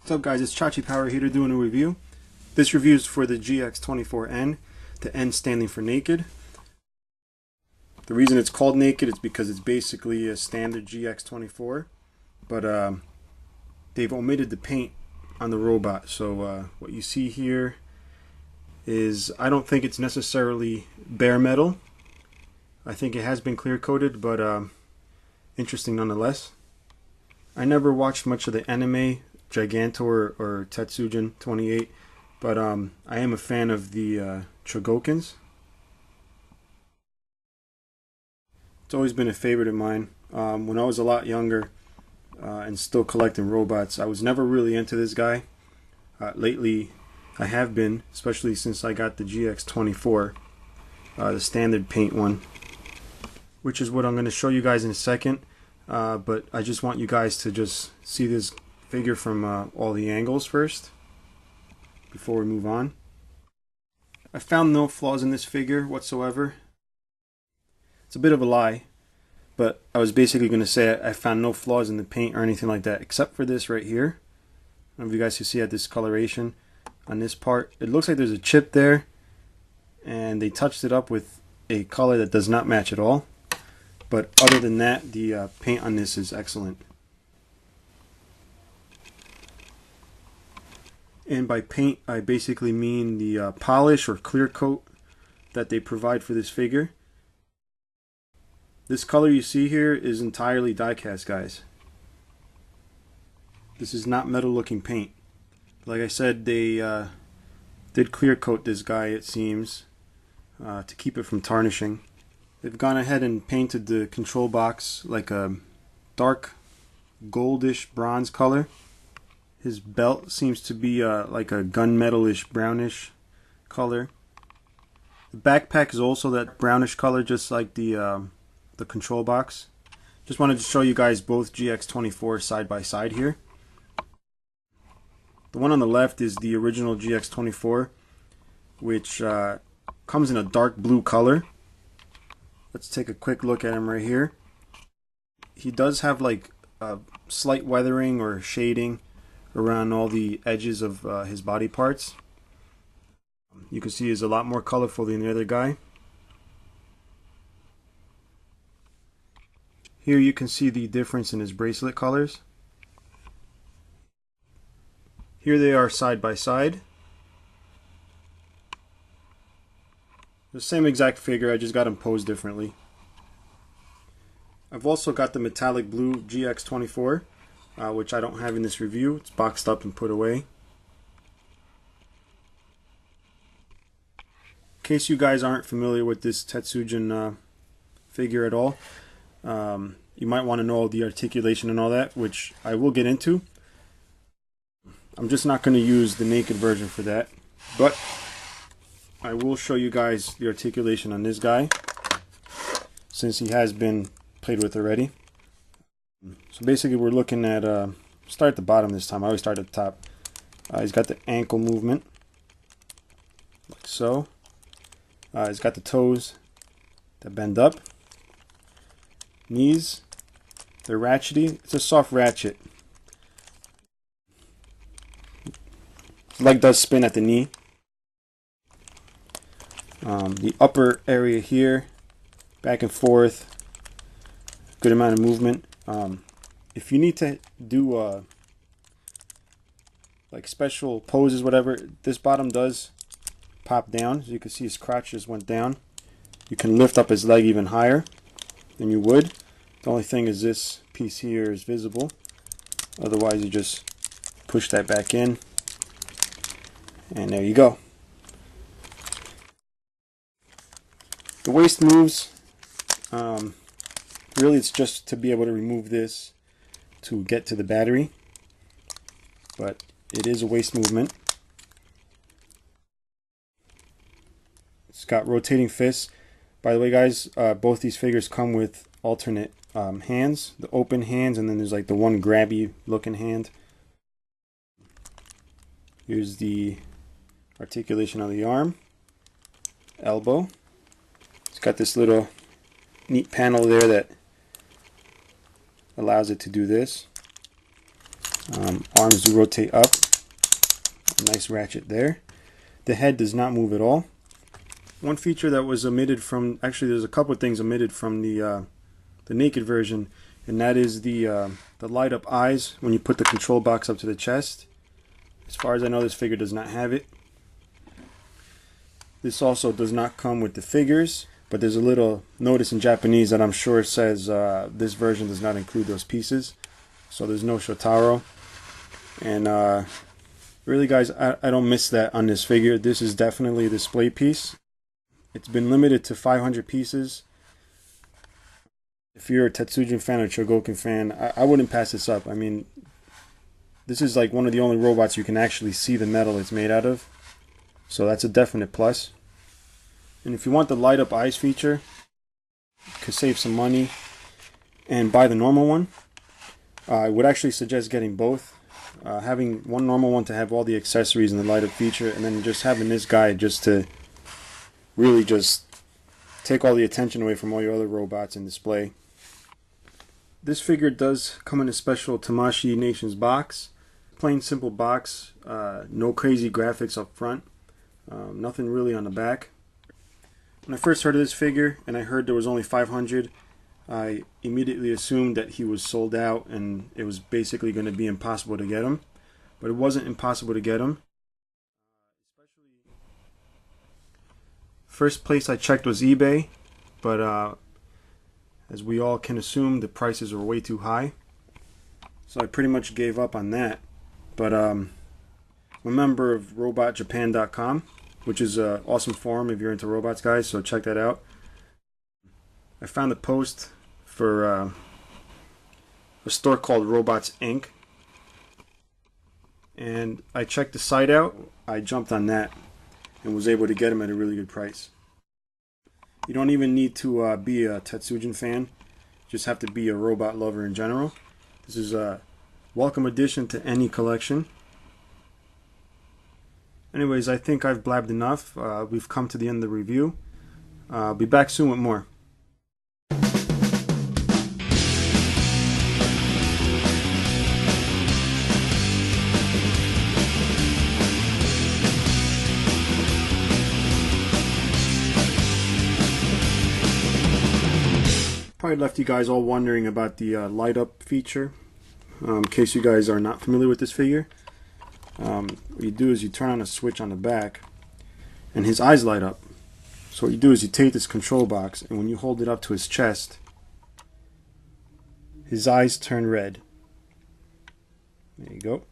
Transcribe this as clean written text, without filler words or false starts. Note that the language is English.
What's up guys, it's Chachi Power here doing a review. This review is for the GX-24N, the N standing for naked. The reason it's called naked is because it's basically a standard GX-24, but they've omitted the paint on the robot. So what you see here is, I don't think it's necessarily bare metal. I think it has been clear coated, but interesting nonetheless. I never watched much of the anime Gigantor or Tetsujin 28, but I am a fan of the Chogokins. It's always been a favorite of mine. When I was a lot younger and still collecting robots, I was never really into this guy. Lately I have been, especially since I got the GX-24, the standard paint one, which is what I'm going to show you guys in a second. But I just want you guys to just see this figure from all the angles first before we move on. I found no flaws in this figure whatsoever. It's a bit of a lie, but I was basically going to say I found no flaws in the paint or anything like that, except for this right here. I don't know if you guys can see that discoloration on this part. It looks like there's a chip there, and they touched it up with a color that does not match at all. But other than that, the paint on this is excellent. And by paint, I basically mean the polish or clear coat that they provide for this figure. This color you see here is entirely die-cast, guys. This is not metal looking paint. Like I said, they did clear coat this guy, it seems, to keep it from tarnishing. They've gone ahead and painted the control box like a dark goldish bronze color. His belt seems to be like a gunmetal-ish brownish color. The backpack is also that brownish color, just like the control box. Just wanted to show you guys both GX-24 side by side here. The one on the left is the original GX-24, which comes in a dark blue color. Let's take a quick look at him right here. He does have like a slight weathering or shading around all the edges of his body parts. You can see he's a lot more colorful than the other guy. Here you can see the difference in his bracelet colors. Here they are side by side. The same exact figure, I just got them posed differently. I've also got the metallic blue GX-24, which I don't have in this review. It's boxed up and put away. In case you guys aren't familiar with this Tetsujin figure at all, you might want to know the articulation and all that, which I will get into. I'm just not going to use the naked version for that, but I will show you guys the articulation on this guy, since he has been played with already. So basically we're looking at, start at the bottom this time. I always start at the top. He's got the ankle movement, like so. He's got the toes that bend up. Knees, they're ratchety. It's a soft ratchet. His leg does spin at the knee. The upper area here, back and forth, good amount of movement. If you need to do like special poses, whatever, this bottom does pop down. As you can see, his crotch just went down. You can lift up his leg even higher than you would. The only thing is this piece here is visible. Otherwise, you just push that back in, and there you go. The waist moves, really it's just to be able to remove this to get to the battery, but it is a waist movement. It's got rotating fists. By the way guys, both these figures come with alternate hands, the open hands, and then there's like the one grabby looking hand. Here's the articulation of the arm, elbow. It's got this little neat panel there that allows it to do this. Arms do rotate up. A nice ratchet there. The head does not move at all. One feature that was omitted from, actually there's a couple of things omitted from the naked version, and that is the light up eyes when you put the control box up to the chest. As far as I know, this figure does not have it. This also does not come with the figures, but there's a little notice in Japanese that I'm sure says this version does not include those pieces. So there's no Shotaro. And really guys, I don't miss that on this figure. This is definitely a display piece. It's been limited to 500 pieces. If you're a Tetsujin fan or Chogokin fan, I wouldn't pass this up. I mean, this is like one of the only robots you can actually see the metal it's made out of. So that's a definite plus. And if you want the light up eyes feature, you could save some money and buy the normal one. I would actually suggest getting both. Having one normal one to have all the accessories and the light up feature, and then just having this guy just to really just take all the attention away from all your other robots in display. This figure does come in a special Tamasii Nations box. Plain simple box, no crazy graphics up front, nothing really on the back. When I first heard of this figure and I heard there was only 500, I immediately assumed that he was sold out and it was basically going to be impossible to get him. But it wasn't impossible to get him. First place I checked was eBay, but as we all can assume, the prices were way too high. So I pretty much gave up on that. But I'm a member of robotjapan.com, which is an awesome forum if you're into robots, guys, so check that out. I found a post for a store called Robots Inc. And I checked the site out. I jumped on that and was able to get them at a really good price. You don't even need to be a Tetsujin fan. You just have to be a robot lover in general. This is a welcome addition to any collection. Anyways, I think I've blabbed enough. We've come to the end of the review. I'll be back soon with more. Probably left you guys all wondering about the light up feature. In case you guys are not familiar with this figure. What you do is you turn on a switch on the back and his eyes light up. So what you do is you take this control box and when you hold it up to his chest, his eyes turn red. There you go.